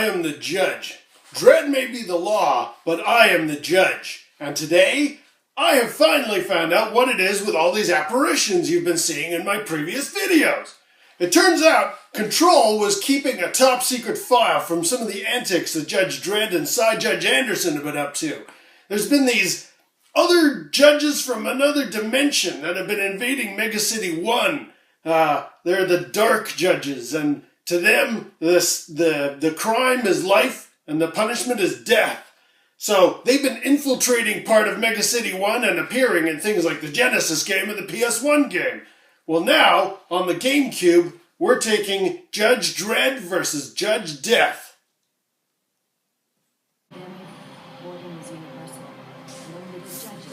I am the judge. Dredd may be the law, but I am the judge. And today, I have finally found out what it is with all these apparitions you've been seeing in my previous videos. It turns out, Control was keeping a top secret file from some of the antics that Judge Dredd and Side Judge Anderson have been up to. There's been these other judges from another dimension that have been invading Mega City 1. They're the dark judges, and to them, the crime is life and the punishment is death. So they've been infiltrating part of Mega City 1 and appearing in things like the Genesis game and the PS1 game. Well, now, on the GameCube, we're taking Judge Dredd versus Judge Death.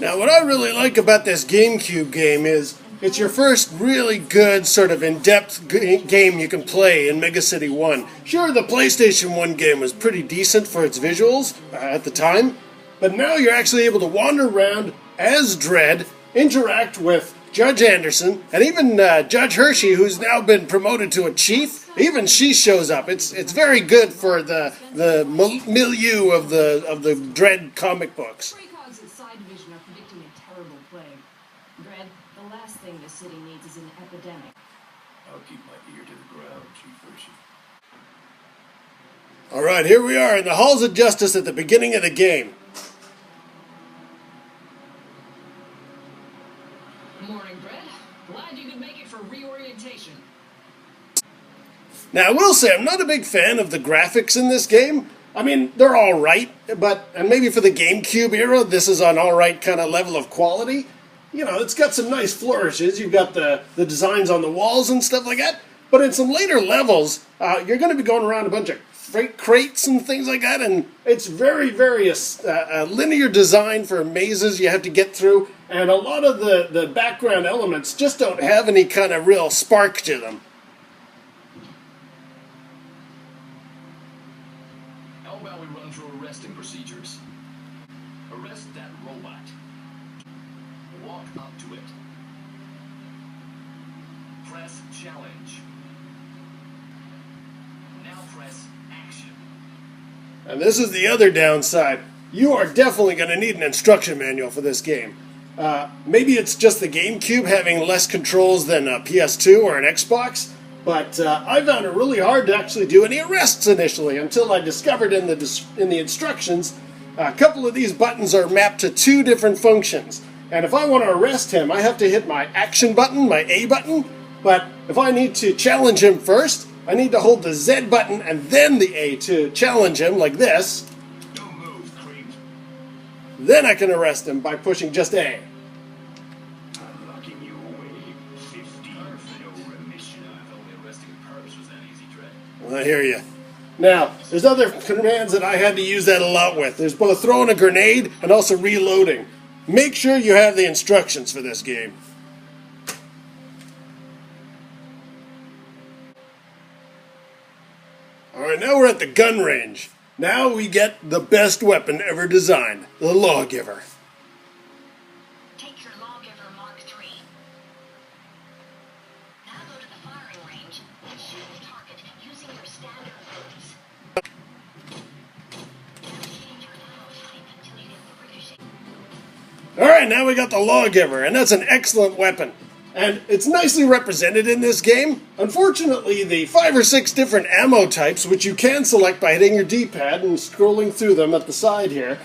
Now, what I really like about this GameCube game is it's your first really good sort of in-depth game you can play in Mega City 1. Sure, the PlayStation 1 game was pretty decent for its visuals at the time, but now you're actually able to wander around as Dredd, interact with Judge Anderson, and even Judge Hershey, who's now been promoted to a chief. Even she shows up. It's very good for the milieu of the Dredd comic books. The last thing the city needs is an epidemic. I'll keep my ear to the ground, Chief Hershey. Alright, here we are in the Halls of Justice at the beginning of the game. Morning, Dredd. Glad you could make it for reorientation. Now, I will say, I'm not a big fan of the graphics in this game. I mean, they're alright, and maybe for the GameCube era, this is an alright kind of level of quality. You know, it's got some nice flourishes. You've got the designs on the walls and stuff like that. But in some later levels, you're going to be going around a bunch of freight crates and things like that. And it's very, very linear design for mazes you have to get through. And a lot of the background elements just don't have any kind of real spark to them. How about we run through arresting procedures? Arrest that robot. Walk up to it. Press challenge. Now press action. And this is the other downside. You are definitely going to need an instruction manual for this game. Maybe it's just the GameCube having less controls than a PS2 or an Xbox, but I found it really hard to actually do any arrests initially until I discovered in the instructions a couple of these buttons are mapped to two different functions. And if I want to arrest him, I have to hit my action button, my A button. But if I need to challenge him first, I need to hold the Z button and then the A to challenge him, like this. Don't move, creep. Then I can arrest him by pushing just A. I'm locking you away. 15 for no remission. If only arresting perps was that easy, Dredd. Well, I hear you. Now, there's other commands that I had to use that a lot with. There's both throwing a grenade and also reloading. Make sure you have the instructions for this game. Alright, now we're at the gun range. Now we get the best weapon ever designed, the Lawgiver. Take your Lawgiver Mark III. Now go to the firing range and shoot the target using your standard moves. Now change your ammo type until you get the ricochet. Alright, now we got the Lawgiver, and that's an excellent weapon. And it's nicely represented in this game. Unfortunately, the 5 or 6 different ammo types, which you can select by hitting your D-pad and scrolling through them at the side here,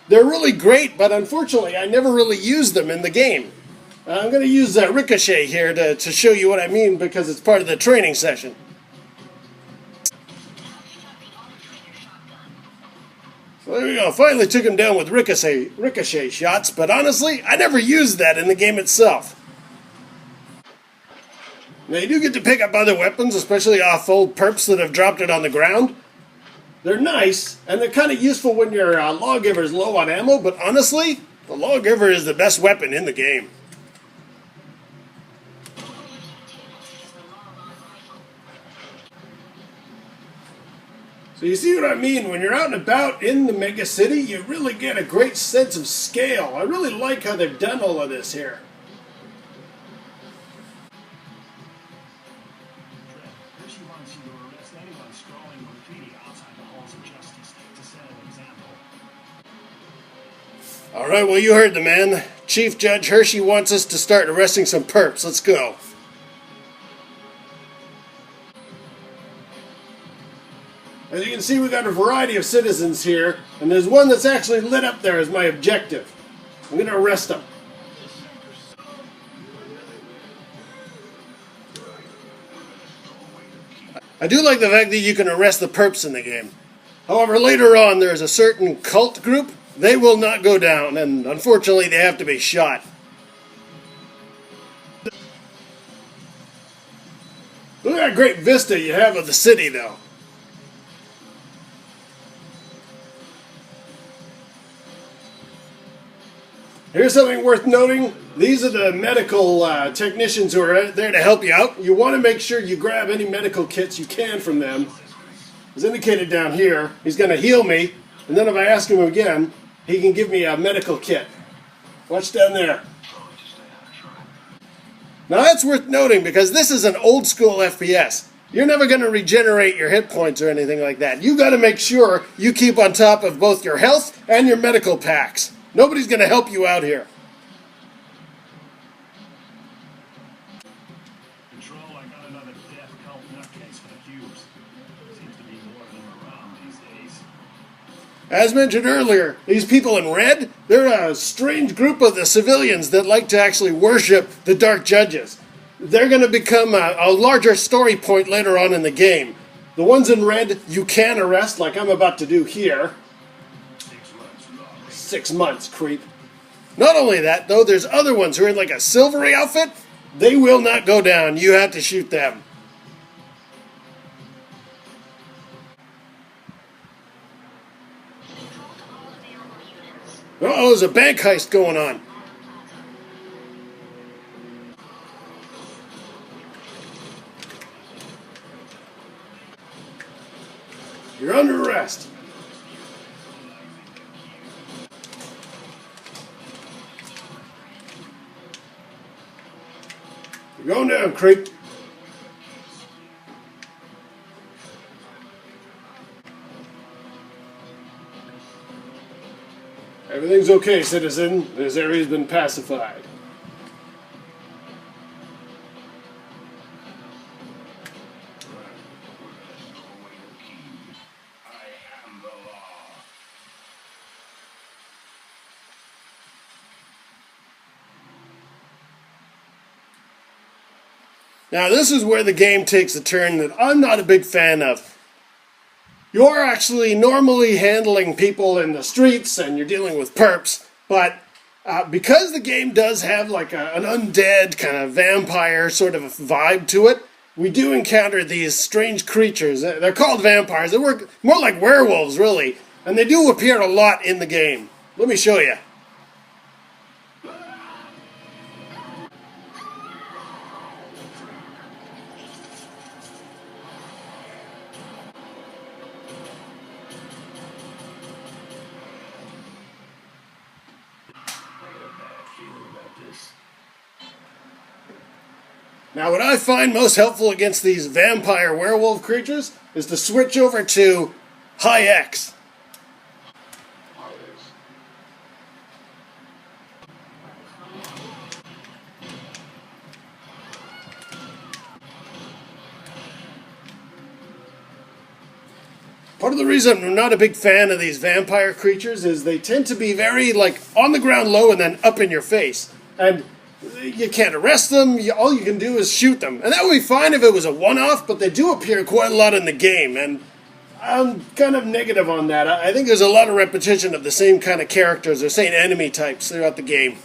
they're really great, but unfortunately I never really used them in the game. I'm going to use Ricochet here to show you what I mean because it's part of the training session. So there we go, finally took him down with ricochet shots, but honestly, I never used that in the game itself. Now you do get to pick up other weapons, especially off old perps that have dropped it on the ground. They're nice, and they're kind of useful when your Lawgiver is low on ammo, but honestly, the Lawgiver is the best weapon in the game. So you see what I mean? When you're out and about in the mega city, you really get a great sense of scale. I really like how they've done all of this here. Hershey wants you to arrest anyone scrawling graffiti outside the Alright, well you heard the man. Chief Judge Hershey wants us to start arresting some perps. Let's go. As you can see, we got a variety of citizens here, and there's one that's actually lit up there as my objective. I'm going to arrest him. I do like the fact that you can arrest the perps in the game. However, later on there's a certain cult group. They will not go down, and unfortunately they have to be shot. Look at that great vista you have of the city, though. Here's something worth noting. These are the medical technicians who are there to help you out. You want to make sure you grab any medical kits you can from them. As indicated down here, he's going to heal me, and then if I ask him again, he can give me a medical kit. Watch down there. Now that's worth noting because this is an old school FPS. You're never going to regenerate your hit points or anything like that. You got to make sure you keep on top of both your health and your medical packs. Nobody's going to help you out here. Control, I got another death cult nutcase for the cubes. Seems to be more of them around these days. As mentioned earlier, these people in red, they're a strange group of the civilians that like to actually worship the Dark Judges. They're going to become a larger story point later on in the game. The ones in red you can arrest, like I'm about to do here. 6 months, creep. Not only that, though, there's other ones who are in like a silvery outfit. They will not go down. You have to shoot them. Uh-oh, there's a bank heist going on. You're under arrest. You're going down, creep. Everything's okay, citizen. This area's been pacified. Now this is where the game takes a turn that I'm not a big fan of. You're actually normally handling people in the streets and you're dealing with perps, but because the game does have like an undead kind of vampire sort of a vibe to it, we do encounter these strange creatures. They're called vampires. They work more like werewolves, really, and they do appear a lot in the game. Let me show you. Now what I find most helpful against these vampire werewolf creatures is to switch over to High X. Part of the reason I'm not a big fan of these vampire creatures is they tend to be very like on the ground low and then up in your face. And you can't arrest them, all you can do is shoot them. And that would be fine if it was a one-off, but they do appear quite a lot in the game, and I'm kind of negative on that. I think there's a lot of repetition of the same kind of characters or same enemy types throughout the game.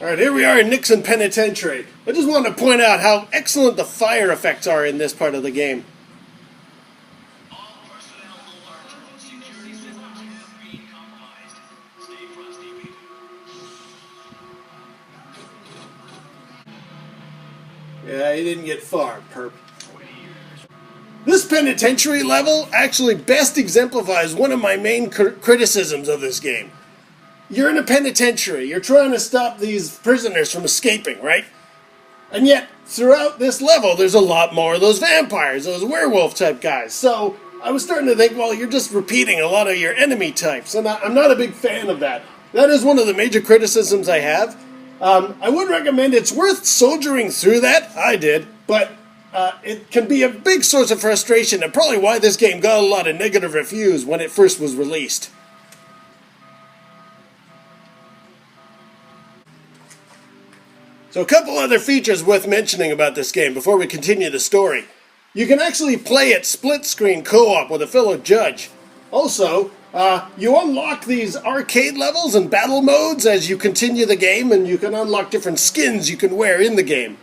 Alright, here we are in Nixon Penitentiary. I just want to point out how excellent the fire effects are in this part of the game. Yeah, he didn't get far, perp. This penitentiary level actually best exemplifies one of my main criticisms of this game. You're in a penitentiary. You're trying to stop these prisoners from escaping, right? And yet, throughout this level, there's a lot more of those vampires, those werewolf type guys. So I was starting to think, well, you're just repeating a lot of your enemy types, and I'm not a big fan of that. That is one of the major criticisms I have. I would recommend it's worth soldiering through that. I did, but it can be a big source of frustration, and probably why this game got a lot of negative reviews when it first was released. So a couple other features worth mentioning about this game before we continue the story. You can actually play it split-screen co-op with a fellow judge. Also, you unlock these arcade levels and battle modes as you continue the game, and you can unlock different skins you can wear in the game.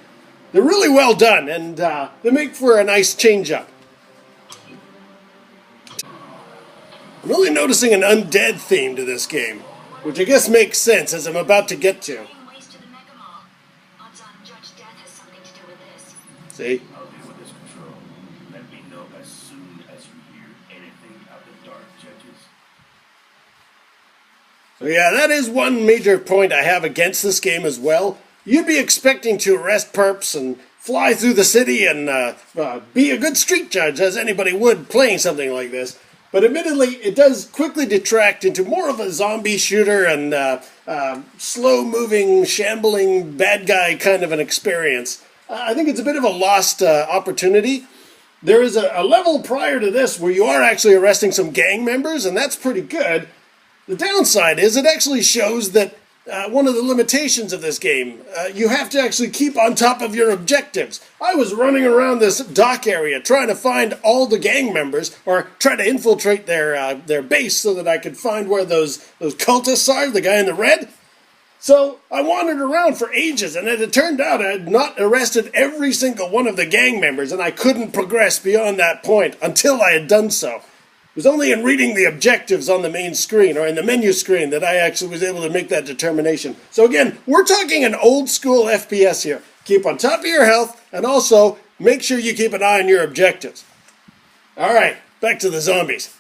They're really well done, and they make for a nice change-up. I'm really noticing an undead theme to this game, which I guess makes sense as I'm about to get to. Judge Dredd has something to do with this. See? I'll deal with this, Control. Let me know as soon as you hear anything out the dark, Judges. So yeah, that is one major point I have against this game as well. You'd be expecting to arrest perps and fly through the city and be a good street judge, as anybody would playing something like this. But admittedly, it does quickly detract into more of a zombie shooter and slow-moving, shambling, bad guy kind of an experience. I think it's a bit of a lost opportunity. There is a level prior to this where you are actually arresting some gang members, and that's pretty good. The downside is it actually shows that one of the limitations of this game, you have to actually keep on top of your objectives. I was running around this dock area trying to find all the gang members, or try to infiltrate their base so that I could find where those cultists are, the guy in the red. So I wandered around for ages, and it had turned out I had not arrested every single one of the gang members, and I couldn't progress beyond that point until I had done so. It was only in reading the objectives on the main screen, or in the menu screen, that I actually was able to make that determination. So again, we're talking an old school FPS here. Keep on top of your health, and also make sure you keep an eye on your objectives. Alright, back to the zombies.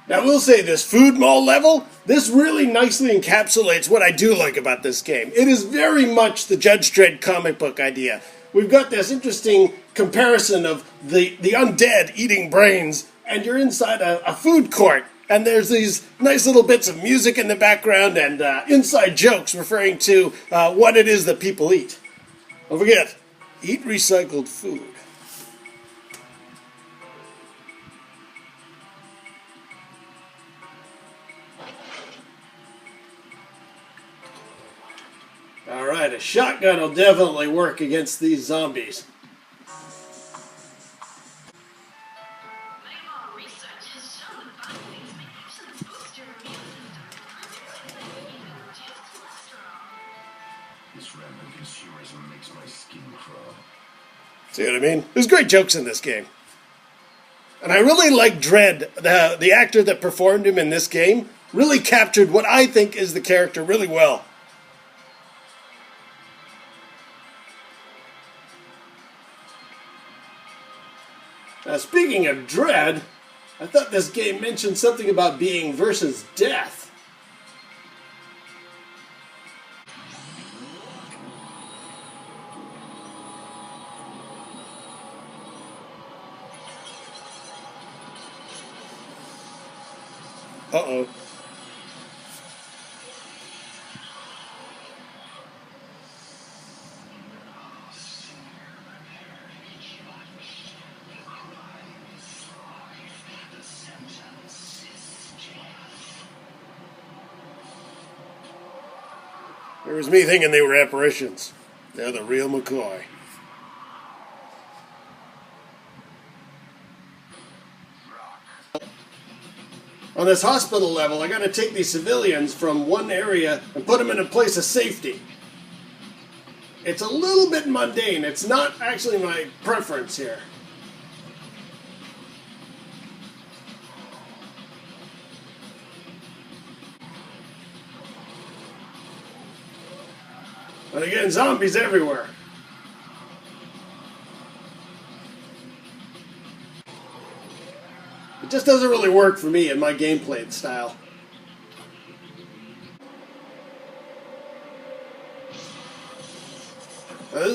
Now, I will say this food mall level, this really nicely encapsulates what I do like about this game. It is very much the Judge Dredd comic book idea. We've got this interesting comparison of the undead eating brains, and you're inside a food court, and there's these nice little bits of music in the background and inside jokes referring to what it is that people eat. Don't forget, eat recycled food. Alright, a shotgun will definitely work against these zombies. Medical research has shown that vaccines may actually boost your immune system, even reduce cholesterol. This random consumerism makes my skin crawl. See what I mean? There's great jokes in this game. And I really like Dredd, the actor that performed him in this game, really captured what I think is the character really well. Now, speaking of Dredd, I thought this game mentioned something about being versus death. Uh-oh. It was me thinking they were apparitions. They're the real McCoy. On this hospital level, I gotta take these civilians from one area and put them in a place of safety. It's a little bit mundane. It's not actually my preference here. But again, zombies everywhere. It just doesn't really work for me in my gameplay style.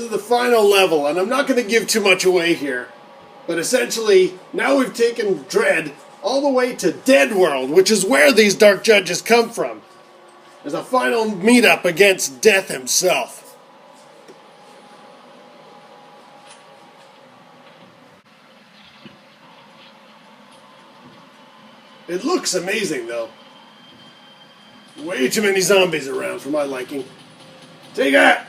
is the final level, and I'm not going to give too much away here. But essentially, now we've taken Dredd all the way to Dead World, which is where these Dark Judges come from. There's a final meetup against Death himself. It looks amazing, though. Way too many zombies around for my liking. Take that!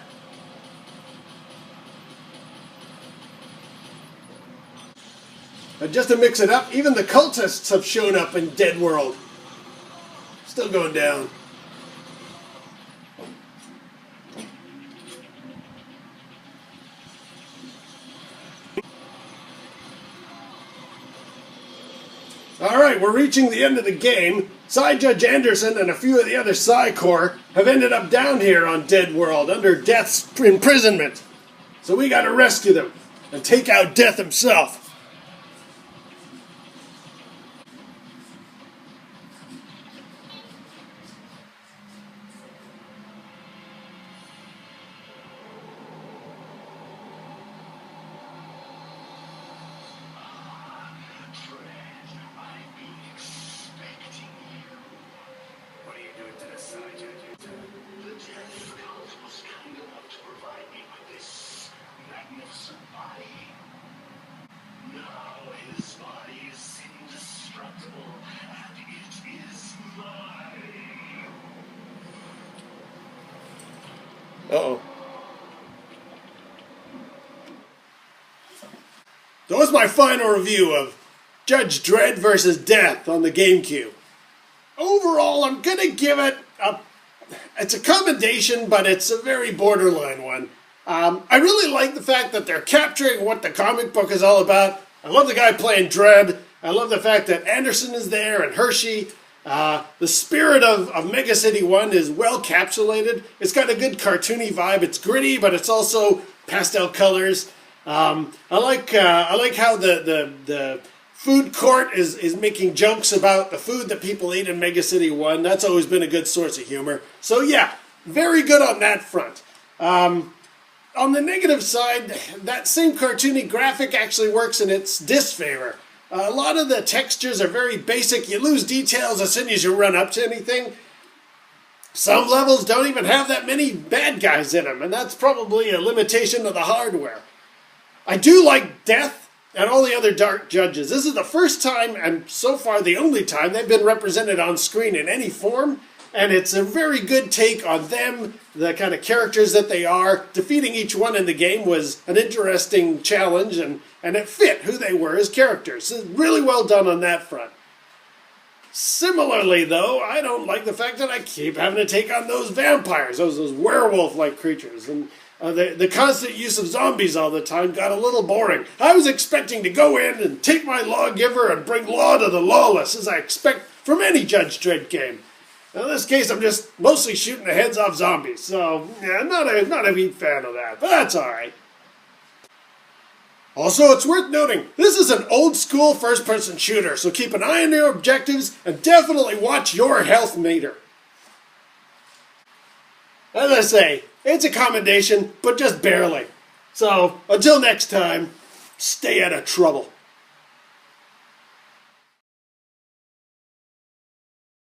And just to mix it up, even the cultists have shown up in Dead World. Still going down. Alright, we're reaching the end of the game. Side Judge Anderson and a few of the other Psi Corps have ended up down here on Dead World under Death's imprisonment. So we gotta rescue them and take out Death himself. Uh-oh. That was my final review of Judge Dredd vs. Death on the GameCube. Overall, I'm going to give it it's a commendation, but it's a very borderline one. I really like the fact that they're capturing what the comic book is all about. I love the guy playing Dredd. I love the fact that Anderson is there and Hershey. The spirit of Mega City 1 is well capsulated. It's got a good cartoony vibe. It's gritty, but it's also pastel colors. I like how the food court is making jokes about the food that people eat in Mega City 1. That's always been a good source of humor. So yeah, very good on that front. On the negative side, that same cartoony graphic actually works in its disfavor. A lot of the textures are very basic. You lose details as soon as you run up to anything. Some levels don't even have that many bad guys in them, and that's probably a limitation of the hardware. I do like Death and all the other Dark Judges. This is the first time, and so far the only time, they've been represented on screen in any form, and it's a very good take on them, the kind of characters that they are. Defeating each one in the game was an interesting challenge, and it fit who they were as characters. So really well done on that front. Similarly, though, I don't like the fact that I keep having to take on those vampires, those werewolf-like creatures, and the constant use of zombies all the time got a little boring. I was expecting to go in and take my lawgiver and bring law to the lawless, as I expect from any Judge Dredd game. In this case, I'm just mostly shooting the heads off zombies, so yeah, not a big fan of that, but that's alright. Also, it's worth noting, this is an old-school first-person shooter, so keep an eye on your objectives and definitely watch your health meter. As I say, it's a commendation, but just barely. So, until next time, stay out of trouble.